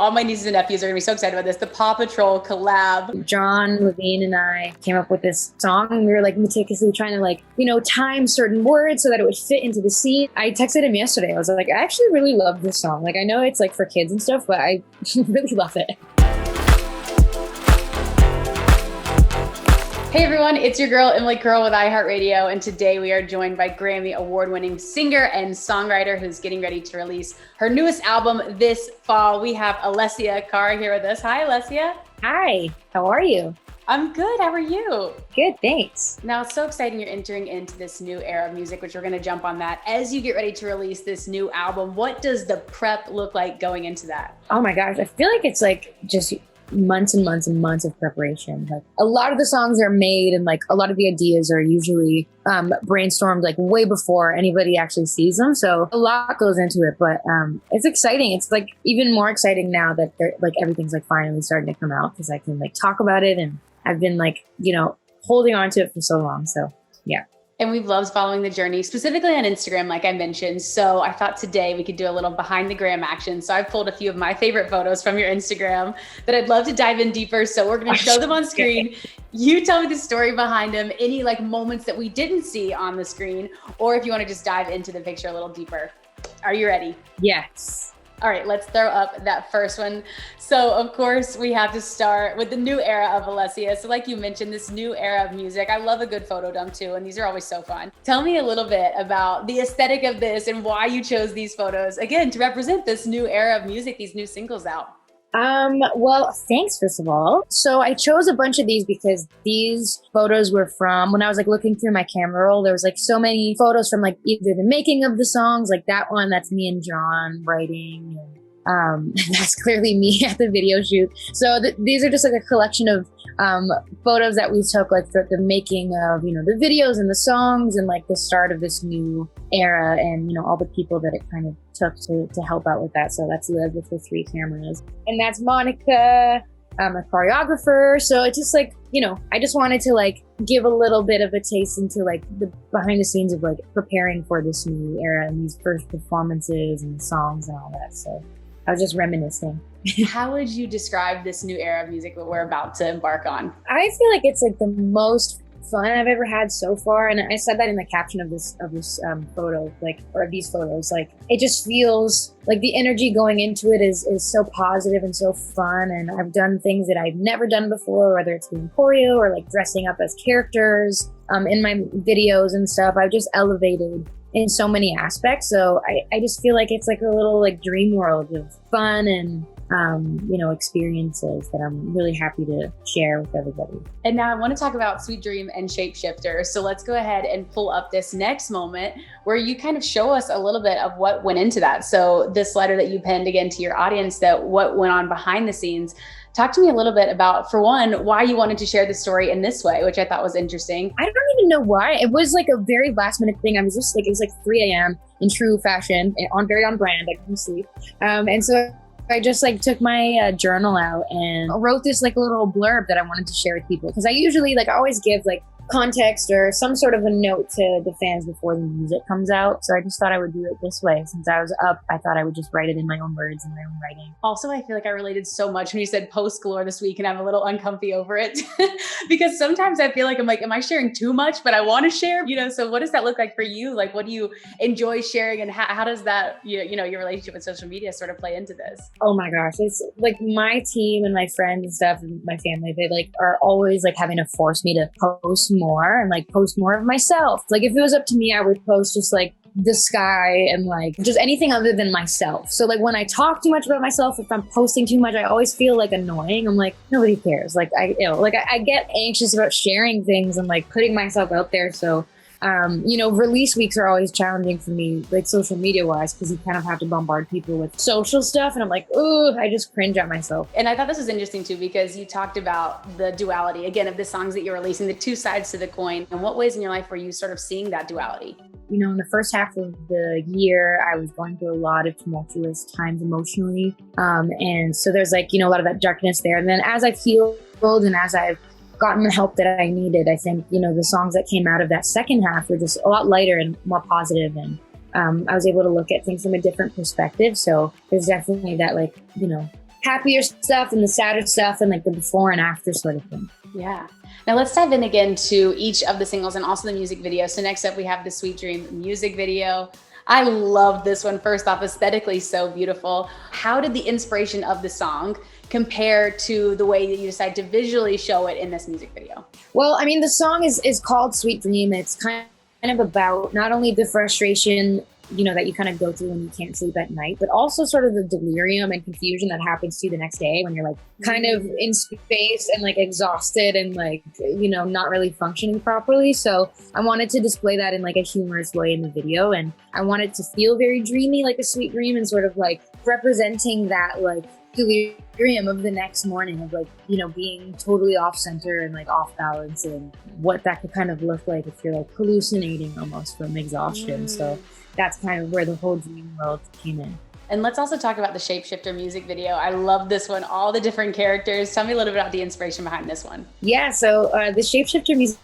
all my nieces and nephews are gonna be so excited about this. The Paw Patrol collab. John Levine and I came up with this song, and we were like meticulously trying to like, time certain words so that it would fit into the scene. I texted him yesterday. I was like, I actually really love this song. Like, I know it's like for kids and stuff, but I really love it. Hey everyone, it's your girl Emily Curl with iHeartRadio, and today we are joined by Grammy award-winning singer and songwriter who's getting ready to release her newest album this fall. We have Alessia Cara here with us. Hi, Alessia. Hi, how are you? I'm good. How are you? Good, thanks. Now, it's so exciting you're entering into this new era of music, which we're going to jump on that. As you get ready to release this new album, what does the prep look like going into that? Oh my gosh, I feel like it's like just months and months and months of preparation. Like a lot of the songs are made and like a lot of the ideas are usually brainstormed like way before anybody actually sees them. So a lot goes into it, but it's exciting. It's like even more exciting now that like everything's like finally starting to come out because I can like talk about it, and I've been like, holding on to it for so long. So yeah. And we've loved following the journey, specifically on Instagram, like I mentioned. So I thought today we could do a little behind the gram action. So I pulled a few of my favorite photos from your Instagram that I'd love to dive in deeper. So we're going to show them on screen. You tell me the story behind them, any like moments that we didn't see on the screen, or if you want to just dive into the picture a little deeper. Are you ready? Yes. All right, let's throw up that first one. So of course we have to start with the new era of Alessia. So like you mentioned, this new era of music. I love a good photo dump too, and these are always so fun. Tell me a little bit about the aesthetic of this and why you chose these photos, again, to represent this new era of music, these new singles out. Well, thanks, first of all. So I chose a bunch of these because these photos were from when I was like looking through my camera roll, there was like so many photos from like either the making of the songs, like that one, that's me and John writing. And, that's clearly me at the video shoot. So these are just like a collection of photos that we took like for the making of, the videos and the songs and like the start of this new era and, all the people that it kind of took to help out with that. So that's Liv with the 3 cameras. And that's Monica, a choreographer. So it's just like, I just wanted to like give a little bit of a taste into like the behind the scenes of like preparing for this new era and these first performances and songs and all that. So I was just reminiscing. How would you describe this new era of music that we're about to embark on? I feel like it's like the most fun I've ever had so far, and I said that in the caption of this photo, like, or these photos. Like, it just feels like the energy going into it is so positive and so fun. And I've done things that I've never done before, whether it's doing choreo or like dressing up as characters in my videos and stuff. I've just elevated in so many aspects. So I just feel like it's like a little like dream world of fun and experiences that I'm really happy to share with everybody. And now I want to talk about Sweet Dream and Shapeshifter. So let's go ahead and pull up this next moment where you kind of show us a little bit of what went into that. So this letter that you penned again to your audience, that what went on behind the scenes. Talk to me a little bit about, for one, why you wanted to share the story in this way, which I thought was interesting. I don't even know why. It was like a very last minute thing. I was just like, it was like 3 a.m. in true fashion, very on brand. I couldn't sleep. And so I just like took my journal out and wrote this like little blurb that I wanted to share with people. Because I usually I always give like context or some sort of a note to the fans before the music comes out. So I just thought I would do it this way. Since I was up, I thought I would just write it in my own words and my own writing. Also, I feel like I related so much when you said post galore this week, and I'm a little uncomfy over it because sometimes I feel like I'm like, am I sharing too much? But I want to share, so what does that look like for you? Like, what do you enjoy sharing, and how does that, your relationship with social media sort of play into this? Oh my gosh. It's like my team and my friends and stuff and my family, they like are always like having to force me to post more and like post more of myself. Like if it was up to me, I would post just like the sky and like just anything other than myself. So like when I talk too much about myself, if I'm posting too much, I always feel like annoying. I'm like, nobody cares. Like I get anxious about sharing things and like putting myself out there. So release weeks are always challenging for me, like social media wise, because you kind of have to bombard people with social stuff. And I'm like, ooh, I just cringe at myself. And I thought this was interesting too, because you talked about the duality, again, of the songs that you're releasing, the two sides to the coin. In what ways in your life were you sort of seeing that duality? In the first half of the year, I was going through a lot of tumultuous times emotionally. And so there's like, a lot of that darkness there. And then as I've healed and as I've gotten the help that I needed, I think, the songs that came out of that second half were just a lot lighter and more positive. And I was able to look at things from a different perspective. So there's definitely that happier stuff and the sadder stuff and like the before and after sort of thing. Yeah. Now let's dive in again to each of the singles and also the music video. So next up we have the Sweet Dream music video. I love this one. First off, aesthetically so beautiful. How did the inspiration of the song compare to the way that you decided to visually show it in this music video? Well, I mean, the song is called Sweet Dream. It's kind of about not only the frustration, you know, that you kind of go through when you can't sleep at night, but also sort of the delirium and confusion that happens to you the next day when you're like kind of in space and like exhausted and like, you know, not really functioning properly. So I wanted to display that in like a humorous way in the video. And I wanted to feel very dreamy, like a sweet dream, and sort of like representing that like delirium of the next morning of like, you know, being totally off center and like off balance, and what that could kind of look like if you're like hallucinating almost from exhaustion. So that's kind of where the whole dream world came in. And let's also talk about the Shapeshifter music video. I love this one, all the different characters. Tell me a little bit about the inspiration behind this one. Yeah, so the Shapeshifter music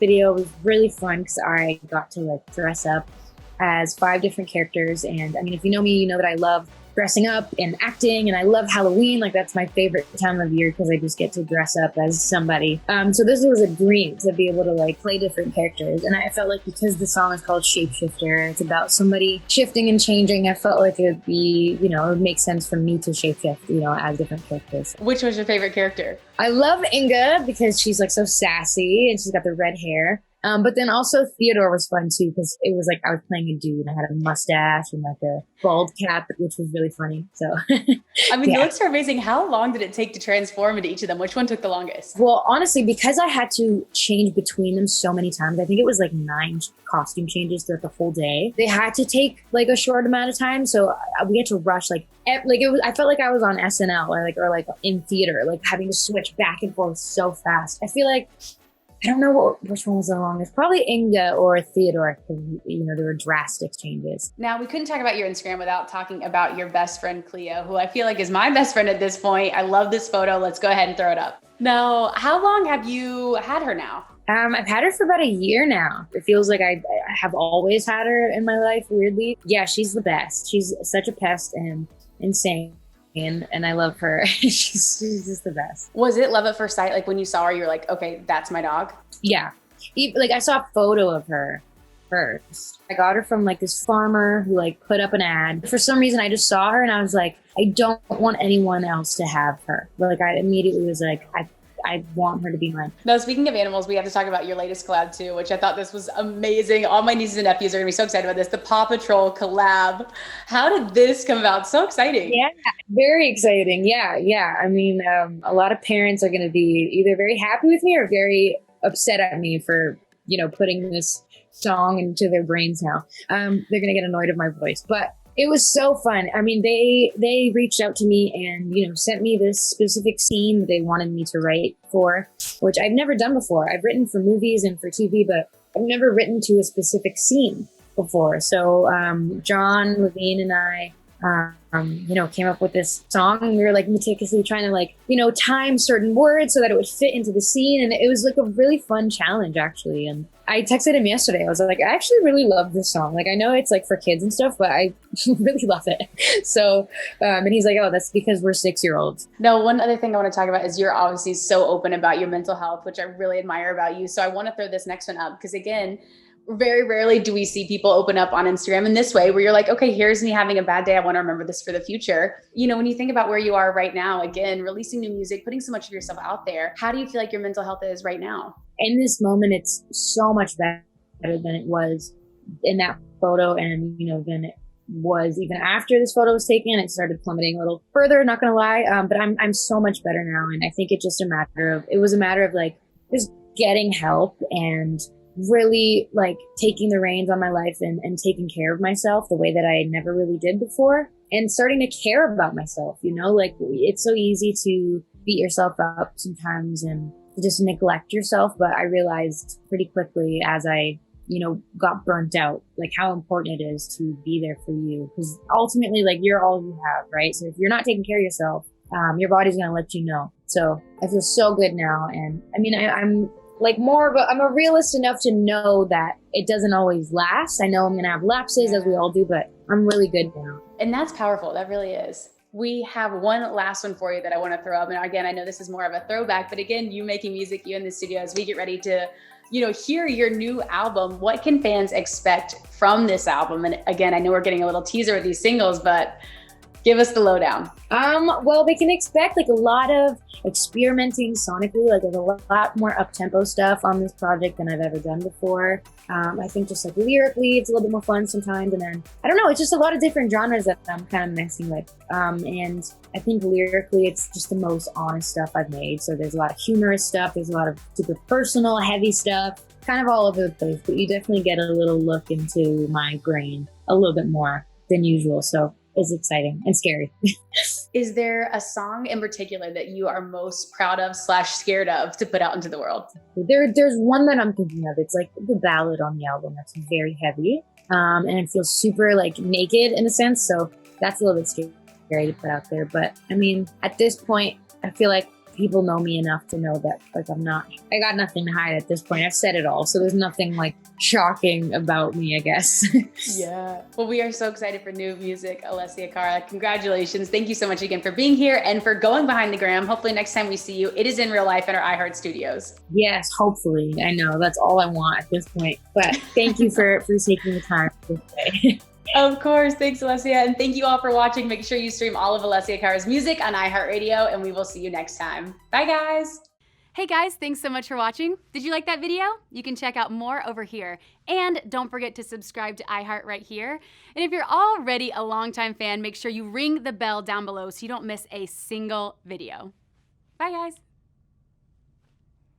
video was really fun because I got to like dress up as 5 different characters. And I mean, if you know me, you know that I love dressing up and acting, and I love Halloween. Like that's my favorite time of year because I just get to dress up as somebody. So this was a dream to be able to like play different characters, and I felt like because the song is called Shapeshifter, it's about somebody shifting and changing. I felt like it would be, you know, it would make sense for me to shapeshift, you know, as different characters. Which was your favorite character? I love Inga because she's like so sassy and she's got the red hair. But then also Theodore was fun too because it was like I was playing a dude and I had a mustache and like a bald cap, which was really funny. So I mean, yeah. The looks are amazing. How long did it take to transform into each of them? Which one took the longest? Well, honestly, because I had to change between them so many times, I think it was like 9 costume changes throughout the whole day. They had to take like a short amount of time, so we had to rush like it was. I felt like I was on SNL or like in theater, like having to switch back and forth so fast. I feel like. I don't know which one was the longest. Probably Inga or Theodore, because, you know, there were drastic changes. Now, we couldn't talk about your Instagram without talking about your best friend, Cleo, who I feel like is my best friend at this point. I love this photo. Let's go ahead and throw it up. Now, how long have you had her now? I've had her for about a year now. It feels like I have always had her in my life, weirdly. Yeah, she's the best. She's such a pest and insane. And I love her. she's just the best. Was it love at first sight? Like when you saw her, you were like, okay, that's my dog? Yeah. Like I saw a photo of her first. I got her from like this farmer who like put up an ad. For some reason, I just saw her and I was like, I don't want anyone else to have her. Like I immediately was like, I want her to be mine. Now, speaking of animals, we have to talk about your latest collab too, which I thought this was amazing. All my nieces and nephews are gonna be so excited about this. The Paw Patrol collab. How did this come about? So exciting. Yeah, very exciting. Yeah. I mean, a lot of parents are gonna be either very happy with me or very upset at me for, you know, putting this song into their brains now. They're gonna get annoyed at my voice, but it was so fun. I mean, they reached out to me and, you know, sent me this specific scene that they wanted me to write for, which I've never done before. I've written for movies and for TV, but I've never written to a specific scene before. So John Levine and I, you know, came up with this song, and we were like meticulously trying to like, you know, time certain words so that it would fit into the scene. And it was like a really fun challenge, actually. And I texted him yesterday. I was like, I actually really love this song. Like, I know it's like for kids and stuff, but I really love it. So, and he's like, oh, that's because we're 6-year-olds. No, one other thing I want to talk about is you're obviously so open about your mental health, which I really admire about you. So I want to throw this next one up because, again, very rarely do we see people open up on Instagram in this way where you're like, okay, here's me having a bad day. I want to remember this for the future. You know, when you think about where you are right now, again, releasing new music, putting so much of yourself out there, how do you feel like your mental health is right now? In this moment, it's so much better than it was in that photo. And, you know, than it was even after this photo was taken. It started plummeting a little further, not going to lie. But I'm so much better now. And I think it was a matter of like just getting help and really like taking the reins on my life and taking care of myself the way that I never really did before, and starting to care about myself. You know, like it's so easy to beat yourself up sometimes and just neglect yourself. But I realized pretty quickly as I, you know, got burnt out, like how important it is to be there for you. Because ultimately, like you're all you have, right? So if you're not taking care of yourself, your body's going to let you know. So I feel so good now. And I mean, I'm like I'm a realist enough to know that it doesn't always last. I know I'm going to have lapses as we all do, but I'm really good now. And that's powerful. That really is. We have one last one for you that I want to throw up. And again, I know this is more of a throwback, but again, you making music, you in the studio, as we get ready to, hear your new album, what can fans expect from this album? And again, I know we're getting a little teaser with these singles, but give us the lowdown. Well, they can expect like a lot of experimenting sonically. Like there's a lot more up-tempo stuff on this project than I've ever done before. I think just like lyrically, it's a little bit more fun sometimes. And then, I don't know, it's just a lot of different genres that I'm kind of messing with. And I think lyrically, it's just the most honest stuff I've made. So there's a lot of humorous stuff. There's a lot of super personal, heavy stuff, kind of all over the place. But you definitely get a little look into my brain a little bit more than usual. So it's exciting and scary. Is there a song in particular that you are most proud of / scared of to put out into the world? There's one that I'm thinking of. It's like the ballad on the album that's very heavy. And it feels super like naked in a sense. So that's a little bit scary to put out there. But I mean, at this point, I feel like people know me enough to know that like I got nothing to hide at this point. I've said it all. So there's nothing like shocking about me, I guess. Yeah. Well, we are so excited for new music, Alessia Cara. Congratulations. Thank you so much again for being here and for going behind the gram. Hopefully next time we see you, it is in real life at our iHeart Studios. Yes, hopefully. I know that's all I want at this point. But thank you for taking the time today. Of course. Thanks, Alessia. And thank you all for watching. Make sure you stream all of Alessia Cara's music on iHeartRadio, and we will see you next time. Bye, guys. Hey guys, thanks so much for watching. Did you like that video? You can check out more over here. And don't forget to subscribe to iHeart right here. And if you're already a longtime fan, make sure you ring the bell down below so you don't miss a single video. Bye, guys.